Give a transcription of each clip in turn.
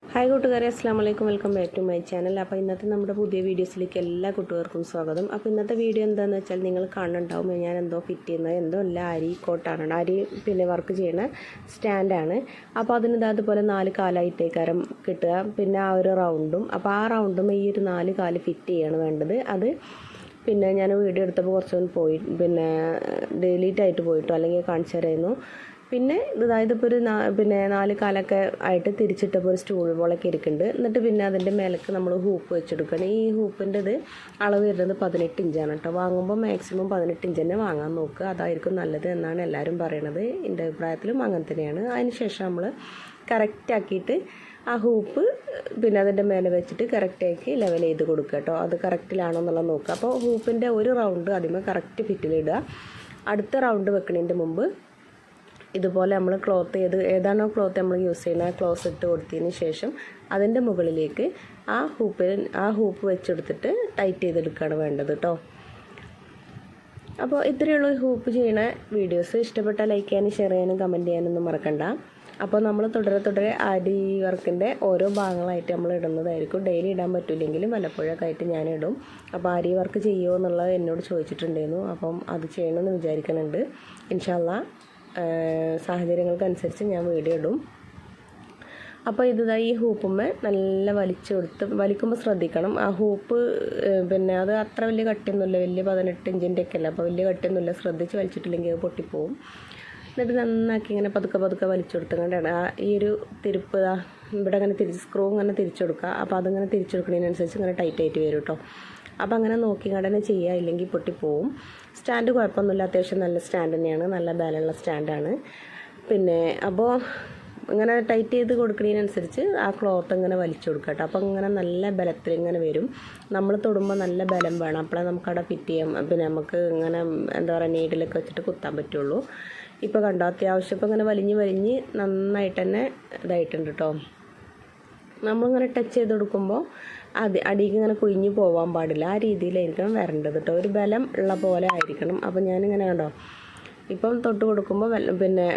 Hi കൂട്ടുകാരെ, അസ്സാം വലൈക്കും. Welcome back to my channel. അപ്പോൾ ഇന്നത്തെ നമ്മുടെ പുതിയ വീഡിയോസിലേക്ക് എല്ലാ കൂട്ടുകാർക്കും സ്വാഗതം. അപ്പോൾ ഇന്നത്തെ വീഡിയോ എന്താണെന്ന് വെച്ചാൽ നിങ്ങൾ കാണുന്നുണ്ടാവും, ഞാൻ എന്തോ ഫിറ്റ് ചെയ്യുന്നത് എന്തോ അല്ല, അരി കോട്ടാണ്, അരി വർക്ക് ചെയ്യുന്ന സ്റ്റാൻഡാണ്. അപ്പോൾ അതിന് അതുപോലെ 4 കാലായിട്ടേക്കാരം കിട്ടുക, പിന്നെ ആ ഒരു റൗണ്ടും. അപ്പോൾ ആ റൗണ്ടും ഈ ഒരു 4 കാല് ഫിറ്റ് ചെയ്യാണ് വേണ്ടത്. അത് ഞാൻ വീഡിയോ എടുത്തപ്പോൾ കുറച്ചൊന്ന് പോയി ഡിലീറ്റ് ആയിട്ട് പോയിട്ടോ, അല്ലെങ്കിൽ കാണിച്ചു തരായിരുന്നു. പിന്നെ ഇതിപ്പോൾ ഒരു 4 കാലൊക്കെ ആയിട്ട് തിരിച്ചിട്ടപ്പോൾ ഒരു സ്റ്റൂൾ പോലൊക്കെ ഇരിക്കുന്നുണ്ട്. എന്നിട്ട് അതിൻ്റെ മേലേക്ക് നമ്മൾ ഹൂപ്പ് വെച്ചെടുക്കണം. ഈ ഹൂപ്പിൻ്റെ അളവ് വരുന്നത് 18 ഇഞ്ചാണ് കേട്ടോ. വാങ്ങുമ്പോൾ മാക്സിമം 18 ഇഞ്ച് തന്നെ വാങ്ങാൻ നോക്കുക, അതായിരിക്കും നല്ലത് എന്നാണ് എല്ലാവരും പറയണത്. എൻ്റെ അഭിപ്രായത്തിലും അങ്ങനെ തന്നെയാണ്. അതിന് ശേഷം നമ്മൾ കറക്റ്റാക്കിയിട്ട് ആ ഹൂപ്പ് അതിൻ്റെ മേലെ വെച്ചിട്ട് കറക്റ്റാക്കി ലെവൽ ചെയ്ത് കൊടുക്കുക കേട്ടോ. അത് കറക്റ്റിലാണോ എന്നുള്ളത് നോക്കുക. അപ്പോൾ ഹൂപ്പിൻ്റെ ഒരു റൗണ്ട് ആദ്യമേ കറക്റ്റ് ഫിറ്റിലിടുക. അടുത്ത റൗണ്ട് വെക്കുന്നതിൻ്റെ മുമ്പ് ഇതുപോലെ നമ്മൾ ഏതാണോ ക്ലോത്ത് നമ്മൾ യൂസ് ചെയ്യുന്നത് ആ ക്ലോത്ത് ഇട്ട് കൊടുത്തതിന് ശേഷം അതിൻ്റെ മുകളിലേക്ക് ആ ഹൂപ്പ് വെച്ചെടുത്തിട്ട് ടൈറ്റ് ചെയ്തെടുക്കുകയാണ് വേണ്ടത് കേട്ടോ. അപ്പോൾ ഇത്രയുള്ള ഹൂപ്പ് ചെയ്യുന്ന വീഡിയോസ് ഇഷ്ടപ്പെട്ടാൽ ലൈക്ക് ചെയ്യാനും ഷെയർ ചെയ്യാനും കമൻറ്റ് ചെയ്യാനൊന്നും മറക്കണ്ട. അപ്പോൾ നമ്മൾ തുടരെ ആരി വർക്കിൻ്റെ ഓരോ ഭാഗങ്ങളായിട്ട് നമ്മൾ ഇടുന്നതായിരിക്കും. ഡെയിലി ഇടാൻ പറ്റില്ലെങ്കിലും വല്ലപ്പോഴൊക്കെ ആയിട്ട് ഞാനിടും. അപ്പോൾ ആരി വർക്ക് ചെയ്യുമോ എന്നുള്ളത് എന്നോട് ചോദിച്ചിട്ടുണ്ടായിരുന്നു. അപ്പം അത് ചെയ്യണമെന്ന് വിചാരിക്കുന്നുണ്ട്. ഇൻഷാ അല്ലാഹ് സാഹചര്യങ്ങൾക്കനുസരിച്ച് ഞാൻ വീഡിയോ ഇടും. അപ്പോൾ ഈ ഹൂപ്പുമ്മേ നല്ല വലിക്കുമ്പോൾ ശ്രദ്ധിക്കണം. ആ ഹൂപ്പ് അത് അത്ര വലിയ കട്ടിയൊന്നുമില്ല, വലിയ 18 ഇഞ്ചിൻ്റെ ഒക്കെ അല്ല. അപ്പോൾ വലിയ കട്ടിയൊന്നുമില്ല, ശ്രദ്ധിച്ച് വലിച്ചിട്ടില്ലെങ്കിൽ അത് പൊട്ടിപ്പോവും. എന്നിട്ട് നന്നാക്കി ഇങ്ങനെ പതുക്കെ വലിച്ചെടുത്തുകൊണ്ടാണ് ഈ ഒരു തിരിപ്പ് ഇവിടെ അങ്ങനെ സ്ക്രൂ ഇങ്ങനെ തിരിച്ചു കൊടുക്കുക. അപ്പോൾ അതിങ്ങനെ തിരിച്ചു കൊടുക്കുന്നതിനനുസരിച്ച് ഇങ്ങനെ ടൈറ്റ് ആയിട്ട് വരും കേട്ടോ. അപ്പോൾ അങ്ങനെ നോക്കി തന്നെ ചെയ്യുക, ഇല്ലെങ്കിൽ പൊട്ടിപ്പോവും. സ്റ്റാൻഡ് കുഴപ്പമൊന്നുമില്ല, അത്യാവശ്യം നല്ല സ്റ്റാൻഡ് തന്നെയാണ്, നല്ല ബലമുള്ള സ്റ്റാൻഡാണ്. അപ്പോൾ ഇങ്ങനെ ടൈറ്റ് ചെയ്ത് കൊടുക്കുന്നതിനനുസരിച്ച് ആ ക്ലോത്ത് ഇങ്ങനെ വലിച്ചു കൊടുക്കുക കേട്ടോ. അപ്പോൾ ഇങ്ങനെ നല്ല ബലത്തിൽ ഇങ്ങനെ വരും. നമ്മൾ തൊടുമ്പോൾ നല്ല ബലം വേണം, അപ്പോഴേ നമുക്കവിടെ ഫിറ്റ് ചെയ്യാം. നമുക്ക് ഇങ്ങനെ നീഡിലൊക്കെ വെച്ചിട്ട് കുത്താൻ പറ്റുള്ളൂ. ഇപ്പോൾ കണ്ടോ, അത്യാവശ്യം ഇപ്പോൾ ഇങ്ങനെ വലിഞ്ഞ് നന്നായിട്ട് തന്നെ ഇതായിട്ടുണ്ട് കേട്ടോ. നമ്മളിങ്ങനെ ടച്ച് ചെയ്ത് കൊടുക്കുമ്പോൾ അടിക്ക് ഇങ്ങനെ കുഴിഞ്ഞ് പോകാൻ പാടില്ല, ആ രീതിയിലായിരിക്കണം വരേണ്ടത് കേട്ടോ. ഒരു ബലം ഉള്ള പോലെ ആയിരിക്കണം. അപ്പോൾ ഞാനിങ്ങനെ കണ്ടോ, ഇപ്പം തൊട്ട് കൊടുക്കുമ്പോൾ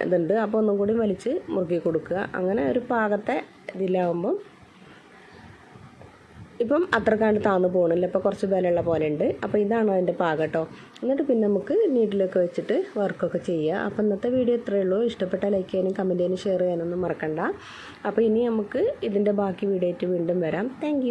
ഇതുണ്ട്. അപ്പോൾ ഒന്നും കൂടി വലിച്ച് മുറുക്കി കൊടുക്കുക. അങ്ങനെ ഒരു പാകത്തെ ഇതിലാവുമ്പം ഇപ്പം അത്രക്കാണ്ട് താന്ന് പോകണില്ല, ഇപ്പോൾ കുറച്ച് ബലമുള്ള പോലെ ഉണ്ട്. അപ്പോൾ ഇതാണ് അതിൻ്റെ പാകം കേട്ടോ. എന്നിട്ട് നമുക്ക് നീഡിലൊക്കെ വെച്ചിട്ട് വർക്കൊക്കെ ചെയ്യുക. അപ്പോൾ ഇന്നത്തെ വീഡിയോ ഇത്രയേ ഉള്ളൂ. ഇഷ്ടപ്പെട്ടാൽ ലൈക്ക് ചെയ്യാനും കമൻറ്റ് ചെയ്യാനും ഷെയർ ചെയ്യാനൊന്നും മറക്കണ്ട. അപ്പോൾ ഇനി നമുക്ക് ഇതിൻ്റെ ബാക്കി വീഡിയോ ആയിട്ട് വീണ്ടും വരാം. താങ്ക്